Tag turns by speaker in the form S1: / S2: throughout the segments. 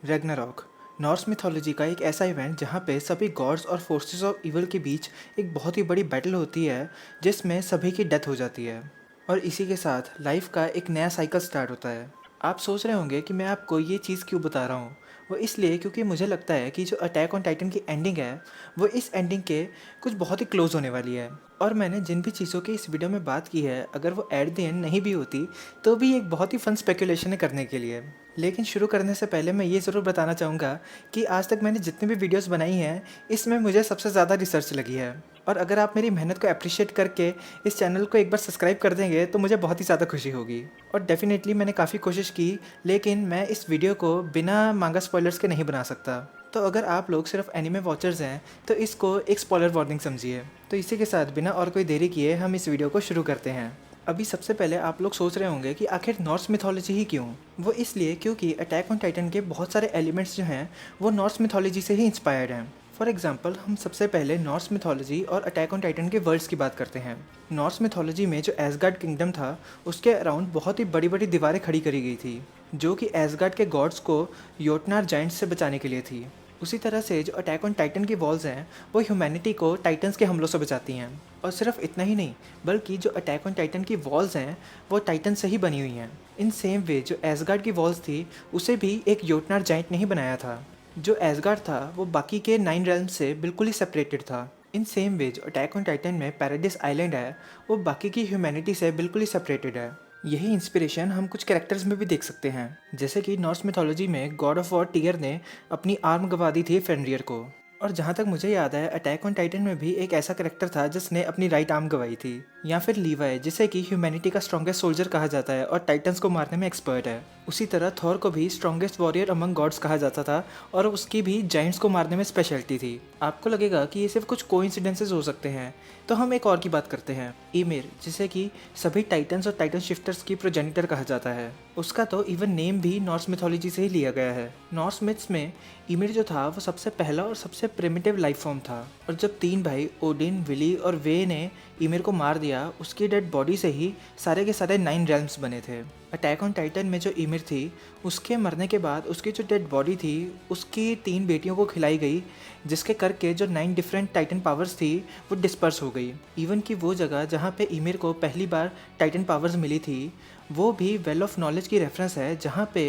S1: Ragnarok Norse mythology का एक ऐसा इवेंट जहाँ पे सभी गॉड्स और फोर्सेस ऑफ इवल के बीच एक बहुत ही बड़ी बैटल होती है जिसमें सभी की डेथ हो जाती है और इसी के साथ लाइफ का एक नया साइकिल स्टार्ट होता है। आप सोच रहे होंगे कि मैं आपको ये चीज़ क्यों बता रहा हूँ। वो इसलिए क्योंकि मुझे लगता है कि जो अटैक ऑन टाइटन की एंडिंग है वो इस एंडिंग के कुछ बहुत ही क्लोज होने वाली है। और मैंने जिन भी चीज़ों की इस वीडियो में बात की है अगर वो एट द एंड नहीं भी होती तो भी एक बहुत ही फन स्पेकुलेशन है करने के लिए। लेकिन शुरू करने से पहले मैं ये ज़रूर बताना चाहूँगा कि आज तक मैंने जितनी भी वीडियोस बनाई हैं इसमें मुझे सबसे ज़्यादा रिसर्च लगी है। और अगर आप मेरी मेहनत को अप्रिशिएट करके इस चैनल को एक बार सब्सक्राइब कर देंगे तो मुझे बहुत ही ज़्यादा खुशी होगी। और डेफिनेटली मैंने काफ़ी कोशिश की लेकिन मैं इस वीडियो को बिना मांगा स्पॉयलर्स के नहीं बना सकता। तो अगर आप लोग सिर्फ एनिमे वॉचर्स हैं तो इसको एक स्पॉयलर वार्निंग समझिए। तो इसी के साथ बिना और कोई देरी किए हम इस वीडियो को शुरू करते हैं। अभी सबसे पहले आप लोग सोच रहे होंगे कि आखिर नॉर्स मिथोलॉजी ही क्यों। वो इसलिए क्योंकि अटैक ऑन टाइटन के बहुत सारे एलिमेंट्स जो हैं वो नॉर्स मिथोलॉजी से ही इंस्पायर्ड हैं। फॉर एग्जाम्पल हम सबसे पहले नॉर्स मिथोलॉजी और अटैक ऑन टाइटन के वर्ल्ड्स की बात करते हैं। नॉर्स मिथोलॉजी में जो एसगार्ड किंगडम था उसके अराउंड बहुत ही बड़ी बड़ी दीवारें खड़ी करी गई थी जो कि एसगार्ड के गॉड्स को योटनार जाइंट्स से बचाने के लिए थी। उसी तरह से जो अटैक ऑन टाइटन की वॉल्स हैं वो ह्यूमैनिटी को टाइटन्स के हमलों से बचाती हैं। और सिर्फ इतना ही नहीं बल्कि जो अटैक ऑन टाइटन की वॉल्स हैं वो टाइटन से ही बनी हुई हैं। इन सेम वे जो एसगार्ड की वॉल्स थी उसे भी एक योटनार जाइंट ने ही बनाया था। जो एसगार्ड था वो बाकी के 9 रेल्म से बिल्कुल ही सेपरेटेड था। इन सेम वे जो अटैक ऑन टाइटन में पैराडिस आइलैंड है वो बाकी की ह्यूमैनिटी से बिल्कुल ही सेपरेटेड है। यही इंस्पिरेशन हम कुछ कैरेक्टर्स में भी देख सकते हैं जैसे कि नॉर्स मिथोलॉजी में गॉड ऑफ वॉर टियर ने अपनी आर्म गंवा दी थी फेनरियर को। और जहाँ तक मुझे याद है अटैक ऑन टाइटन में भी एक ऐसा कैरेक्टर था जिसने अपनी राइट आर्म गंवाई थी। या फिर लीवाई जिसे कि ह्यूमैनिटी का स्ट्रॉन्गेस्ट सोल्जर कहा जाता है और टाइटन्स को मारने में एक्सपर्ट है। उसी तरह थॉर को भी स्ट्रॉन्गेस्ट वॉरियर अमंग गॉड्स कहा जाता था और उसकी भी जाइंट्स को मारने में स्पेशलिटी थी। आपको लगेगा कि ये सिर्फ कुछ कोइंसिडेंसेस हो सकते हैं तो हम एक और की बात करते हैं ईमिर जिसे कि सभी टाइटन्स और टाइटन शिफ्टर्स की प्रोजेनिटर कहा जाता है। उसका तो इवन नेम भी नॉर्स मिथोलॉजी से ही लिया गया है। नॉर्स मिथ्स में ईमिर जो था वो सबसे पहला और सबसे प्रिमिटिव लाइफ फॉर्म था। और जब 3 भाई ओडिन विली और वे ने ईमिर को मार दिया उसकी डेड बॉडी से ही सारे के सारे 9 रेल्म्स बने थे। अटैक ऑन टाइटन में जो ईमिर थी उसके मरने के बाद उसकी जो डेड बॉडी थी उसकी 3 बेटियों को खिलाई गई जिसके करके जो 9 डिफरेंट टाइटन पावर्स थी वो डिस्पर्स हो गई। इवन कि वो जगह जहाँ पे ईमिर को पहली बार टाइटन पावर्स मिली थी वो भी वेल ऑफ नॉलेज की रेफरेंस है जहाँ पे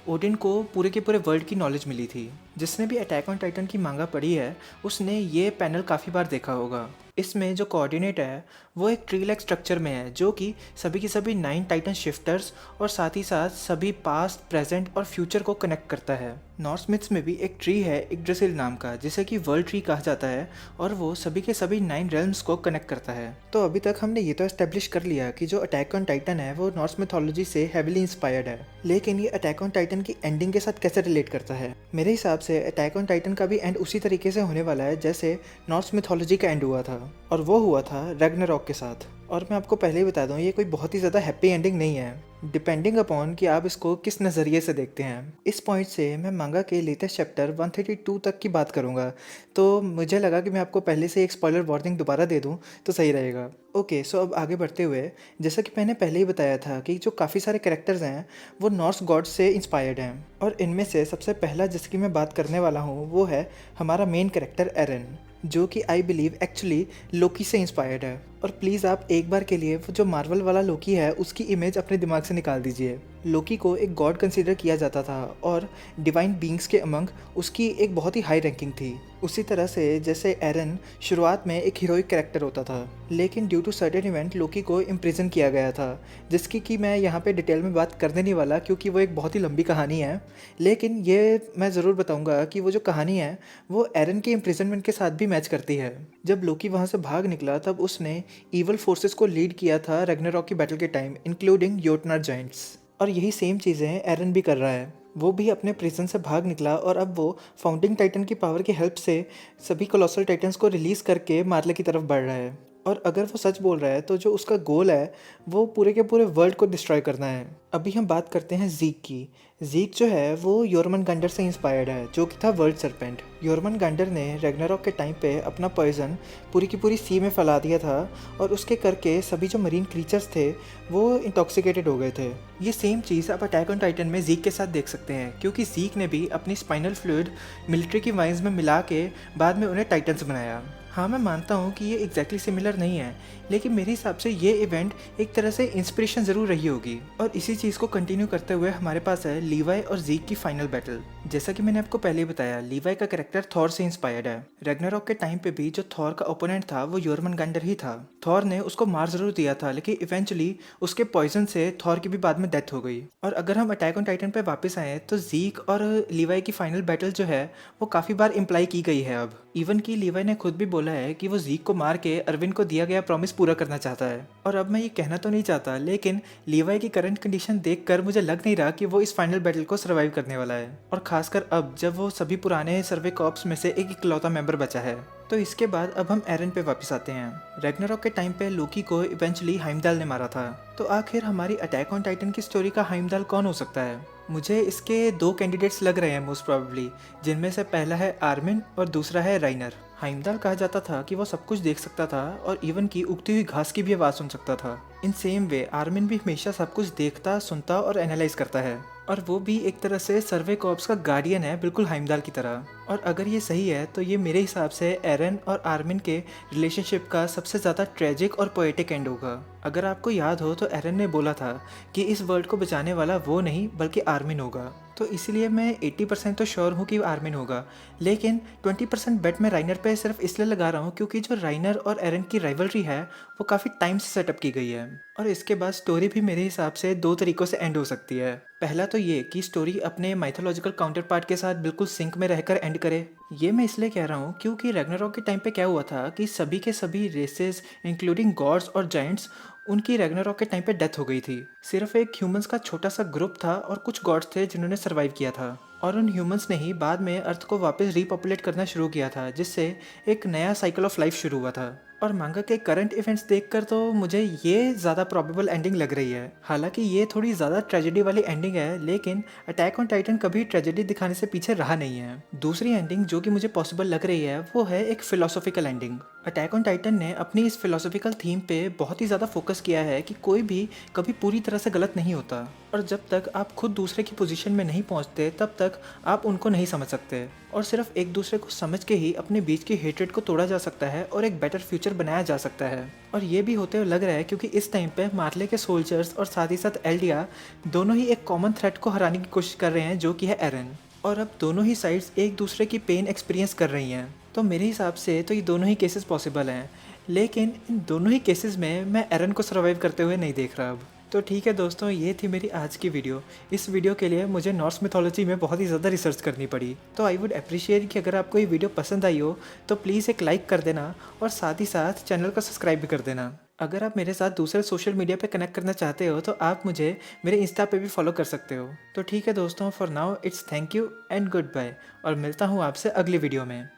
S1: ओडिन को पूरे के पूरे वर्ल्ड की नॉलेज मिली थी। जिसने भी अटैक ऑन टाइटन की मांगा पढ़ी है उसने ये पैनल काफ़ी बार देखा होगा। इसमें जो कोऑर्डिनेट है वो एक ट्री लाइक स्ट्रक्चर में है जो कि सभी की सभी 9 टाइटन शिफ्टर्स और साथ ही साथ सभी पास्ट प्रेजेंट और फ्यूचर को कनेक्ट करता है। नॉर्स मिथ्स में भी एक ट्री है इग्ड्रासिल नाम का जिसे कि वर्ल्ड ट्री कहा जाता है और वो सभी के सभी 9 रेल्म्स को कनेक्ट करता है। तो अभी तक हमने ये तो एस्टेब्लिश कर लिया कि जो अटैक ऑन टाइटन है वो नॉर्स मिथोलॉजी से हेविली इंस्पायर्ड है। लेकिन ये अटैक ऑन टाइटन की एंडिंग के साथ कैसे रिलेट करता है। मेरे हिसाब से अटैक ऑन टाइटन का भी एंड उसी तरीके से होने वाला है जैसे नॉर्स मिथोलॉजी का एंड हुआ था और वो हुआ था रैग्नारॉक के साथ। और मैं आपको पहले ही बता दूं ये कोई बहुत ही ज़्यादा हैप्पी एंडिंग नहीं है डिपेंडिंग अपॉन कि आप इसको किस नज़रिए से देखते हैं। इस पॉइंट से मैं मांगा के लेटेस्ट चैप्टर 132 तक की बात करूंगा तो मुझे लगा कि मैं आपको पहले से एक स्पॉइलर वार्निंग दोबारा दे दूं तो सही रहेगा। ओके सो अब आगे बढ़ते हुए जैसा कि मैंने पहले ही बताया था कि जो काफ़ी सारे कैरेक्टर्स हैं वो नॉर्स गॉड्स से इंस्पायर्ड हैं और इनमें से सबसे पहला जिसकी मैं बात करने वाला हूँ वो है हमारा मेन कैरेक्टर एरन जो कि आई बिलीव एक्चुअली लोकी से इंस्पायर्ड है। और प्लीज़ आप एक बार के लिए वो जो मार्वल वाला लोकी है उसकी इमेज अपने दिमाग से निकाल दीजिए। लोकी को एक गॉड कंसीडर किया जाता था और डिवाइन बींग्स के अमंग उसकी एक बहुत ही हाई रैंकिंग थी। उसी तरह से जैसे एरन शुरुआत में एक हीरोइक कैरेक्टर होता था लेकिन ड्यू टू सर्टेन इवेंट लोकी को इम्प्रिजन किया गया था जिसकी कि मैं यहाँ पे डिटेल में बात करने नहीं वाला क्योंकि वो एक बहुत ही लंबी कहानी है। लेकिन ये मैं ज़रूर बताऊँगा कि वो जो कहानी है वो एरन के इम्प्रिजनमेंट के साथ भी मैच करती है। जब लोकी वहाँ से भाग निकला तब उसने ईवल फोर्सेस को लीड किया था रैग्नारॉक की बैटल के टाइम इंक्लूडिंग योटनार जाइंट्स। और यही सेम चीज़ें एरन भी कर रहा है। वो भी अपने प्रिजन से भाग निकला और अब वो फाउंडिंग टाइटन की पावर की हेल्प से सभी कोलोसल टाइटन्स को रिलीज़ करके मार्ले की तरफ बढ़ रहा है। और अगर वो सच बोल रहा है तो जो उसका गोल है वो पूरे के पूरे वर्ल्ड को डिस्ट्रॉय करना है। अभी हम बात करते हैं ज़ीक की। ज़ीक जो है वो योरमनगंडर से इंस्पायर्ड है, जो कि था वर्ल्ड सरपेंट। योरमनगंडर ने रैग्नारॉक के टाइम पे अपना पॉइजन पूरी की पूरी सी में फैला दिया था और उसके करके सभी जो मरीन क्रीचर्स थे वो इंटॉक्सिकेटेड हो गए थे। ये सेम चीज़ आप अटैक ऑन टाइटन में ज़ीक के साथ देख सकते हैं, क्योंकि ज़ीक ने भी अपनी स्पाइनल फ्लूइड मिलिट्री की वाइन्स में मिला के बाद में उन्हें टाइटन्स बनाया। हाँ, मैं मानता हूँ कि ये एग्जैक्टली सिमिलर नहीं है, लेकिन मेरे हिसाब से ये इवेंट एक तरह से इंस्पिरेशन ज़रूर रही होगी। और इसी चीज़ को कंटिन्यू करते हुए हमारे पास है लीवाई और ज़ीक की फाइनल बैटल। जैसा कि मैंने आपको पहले ही बताया, लीवाई का कैरेक्टर थॉर से इंस्पायर्ड है। रैग्नारॉक के टाइम पे भी जो थॉर का ओपोनेंट था वो योरमनगंडर ही था। थॉर ने उसको मार जरूर दिया था, लेकिन इवेंचुअली उसके पॉइजन से थॉर की भी बाद में डेथ हो गई। और अगर हम अटैक ऑन टाइटन पे वापस आए तो ज़ीक और लीवाई की फाइनल बैटल जो है वो काफ़ी बार इम्प्लाई की गई है अब। इवन की लीवाई ने खुद भी बोला है कि वो ज़ीक को मार के अरविंद को दिया गया प्रॉमिस पूरा करना चाहता है। और अब मैं ये कहना तो नहीं चाहता, लेकिन लीवाई की करंट कंडीशन देखकर मुझे लग नहीं रहा कि वो इस फाइनल बैटल को सर्वाइव करने वाला है, और खासकर अब जब वो सभी पुराने सर्वे कॉर्प्स में से एक इकलौता मेंबर बचा है। तो इसके बाद अब हम एरन पे वापस आते हैं। रैग्नारॉक के टाइम पे लोकी को इवेंचुअली हाइमदाल ने मारा था। तो आखिर हमारी अटैक ऑन टाइटन की स्टोरी का हाइमदाल कौन हो सकता है? मुझे इसके दो कैंडिडेट्स लग रहे हैं मोस्ट प्रोबेबली, जिनमें से पहला है आर्मिन और दूसरा है राइनर। हाइमदाल कहा जाता था कि वो सब कुछ देख सकता था और इवन की उगती हुई घास की भी आवाज़ सुन सकता था। इन सेम वे आर्मिन भी हमेशा सब कुछ देखता, सुनता और एनालाइज करता है, और वो भी एक तरह से सर्वे कॉर्प्स का गार्डियन है, बिल्कुल हाइमदाल की तरह। और अगर ये सही है तो ये मेरे हिसाब से एरन और आर्मिन के रिलेशनशिप का सबसे ज़्यादा ट्रेजिक और पोएटिक एंड होगा। अगर आपको याद हो तो एरन ने बोला था कि इस वर्ल्ड को बचाने वाला वो नहीं बल्कि आर्मिन होगा, तो इसलिए मैं 80% तो श्योर हूँ कि आर्मिन होगा, लेकिन 20% बेट मैं राइनर पे सिर्फ इसलिए लगा रहा हूँ क्योंकि जो राइनर और एरन की राइवलरी है वो काफ़ी टाइम से सेटअप की गई है। और इसके बाद स्टोरी भी मेरे हिसाब से दो तरीक़ों से एंड हो सकती है। पहला तो ये कि स्टोरी अपने माइथोलॉजिकल काउंटर पार्ट के साथ बिल्कुल सिंक में रहकर एंड करे। ये मैं इसलिए कह रहा हूँ क्योंकि रैग्नारॉक के टाइम पे क्या हुआ था कि सभी के सभी रेसेस इंक्लूडिंग गॉड्स और जायंट्स, उनकी रैग्नारॉक के टाइम पे डेथ हो गई थी। सिर्फ एक ह्यूमंस का छोटा सा ग्रुप था और कुछ गॉड्स थे जिन्होंने सरवाइव किया था, और उन ह्यूमंस ने ही बाद में अर्थ को वापस रीपॉपुलेट करना शुरू किया था, जिससे एक नया साइकिल ऑफ लाइफ शुरू हुआ था। और मांगा के करंट इवेंट्स देखकर तो मुझे ये ज़्यादा प्रॉबेबल एंडिंग लग रही है। हालांकि ये थोड़ी ज़्यादा ट्रेजेडी वाली एंडिंग है, लेकिन अटैक ऑन टाइटन कभी ट्रेजेडी दिखाने से पीछे रहा नहीं है। दूसरी एंडिंग जो कि मुझे पॉसिबल लग रही है वो है एक philosophical ending. Attack on Titan ने अपनी इस फिलोसॉफिकल थीम पे बहुत ही ज़्यादा फोकस किया है कि कोई भी कभी पूरी तरह से गलत नहीं होता, और जब तक आप खुद दूसरे की पोजीशन में नहीं पहुंचते तब तक आप उनको नहीं समझ सकते, और सिर्फ एक दूसरे को समझ के ही अपने बीच की हेट्रेड को तोड़ा जा सकता है और एक बेटर फ्यूचर बनाया जा सकता है। और ये भी होते हुए लग रहा है क्योंकि इस टाइम पे मार्ले के सोल्जर्स और साथ ही साथ एल्डिया दोनों ही एक कॉमन थ्रेट को हराने की कोशिश कर रहे हैं, जो कि है एरन। और अब दोनों ही साइड्स एक दूसरे की पेन एक्सपीरियंस कर रही हैं, तो मेरे हिसाब से तो ये दोनों ही केसेस पॉसिबल हैं, लेकिन इन दोनों ही केसेस में मैं एरन को सर्वाइव करते हुए नहीं देख रहा अब। तो ठीक है दोस्तों, ये थी मेरी आज की वीडियो। इस वीडियो के लिए मुझे नॉर्स मिथोलॉजी में बहुत ही ज़्यादा रिसर्च करनी पड़ी, तो आई वुड अप्रिशिएट कि अगर आपको ये वीडियो पसंद आई हो तो प्लीज़ एक लाइक कर देना और साथ ही साथ चैनल को सब्सक्राइब भी कर देना। अगर आप मेरे साथ दूसरे सोशल मीडिया पे कनेक्ट करना चाहते हो तो आप मुझे मेरे इंस्टा पे भी फॉलो कर सकते हो। तो ठीक है दोस्तों, for now it's thank you and good bye, और मिलता हूँ आपसे अगली वीडियो में।